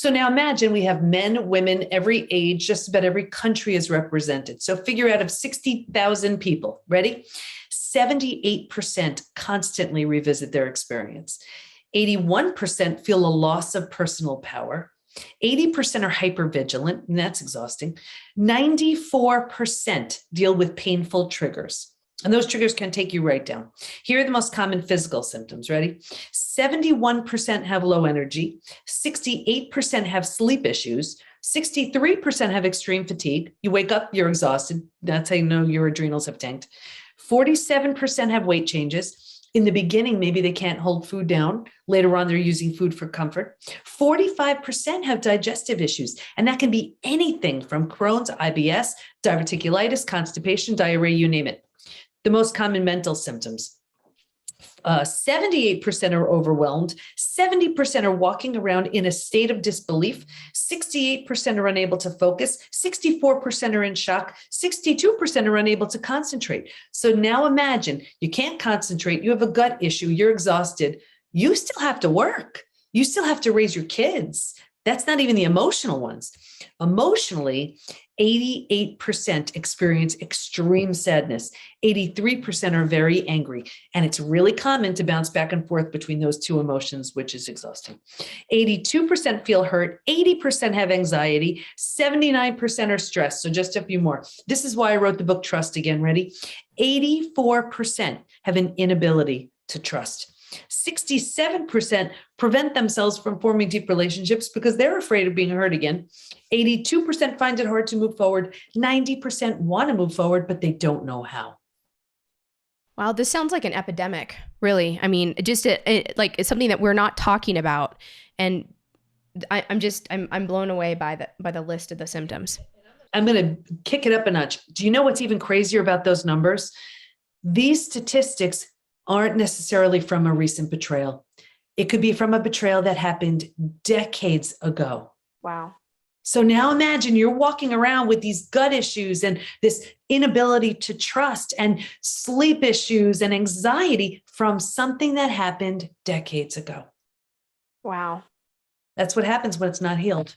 So now imagine we have men, women, every age, just about every country is represented. So figure out of 60,000 people, ready? 78% constantly revisit their experience. 81% feel a loss of personal power. 80% are hypervigilant, and that's exhausting. 94% deal with painful triggers. And those triggers can take you right down. Here are the most common physical symptoms. Ready? 71% have low energy. 68% have sleep issues. 63% have extreme fatigue. You wake up, you're exhausted. That's how you know your adrenals have tanked. 47% have weight changes. In the beginning, maybe they can't hold food down. Later on, they're using food for comfort. 45% have digestive issues, and that can be anything from Crohn's, IBS, diverticulitis, constipation, diarrhea, you name it. The most common mental symptoms. 78% are overwhelmed. 70% are walking around in a state of disbelief. 68% are unable to focus. 64% are in shock. 62% are unable to concentrate. So now imagine you can't concentrate. You have a gut issue. You're exhausted. You still have to work. You still have to raise your kids. That's not even the emotional ones. Emotionally, 88% experience extreme sadness. 83% are very angry. And it's really common to bounce back and forth between those two emotions, which is exhausting. 82% feel hurt. 80% have anxiety. 79% are stressed. So just a few more. This is why I wrote the book, Trust Again. Ready? 84% have an inability to trust. 67% prevent themselves from forming deep relationships because they're afraid of being hurt again. 82% find it hard to move forward. 90% want to move forward, but they don't know how. Wow, this sounds like an epidemic, really. I mean, just like it's something that we're not talking about, and I'm blown away by the list of the symptoms. I'm going to kick it up a notch. Do you know what's even crazier about those numbers? These statistics aren't necessarily from a recent betrayal. It could be from a betrayal that happened decades ago. Wow. So now imagine you're walking around with these gut issues and this inability to trust and sleep issues and anxiety from something that happened decades ago. Wow. That's what happens when it's not healed.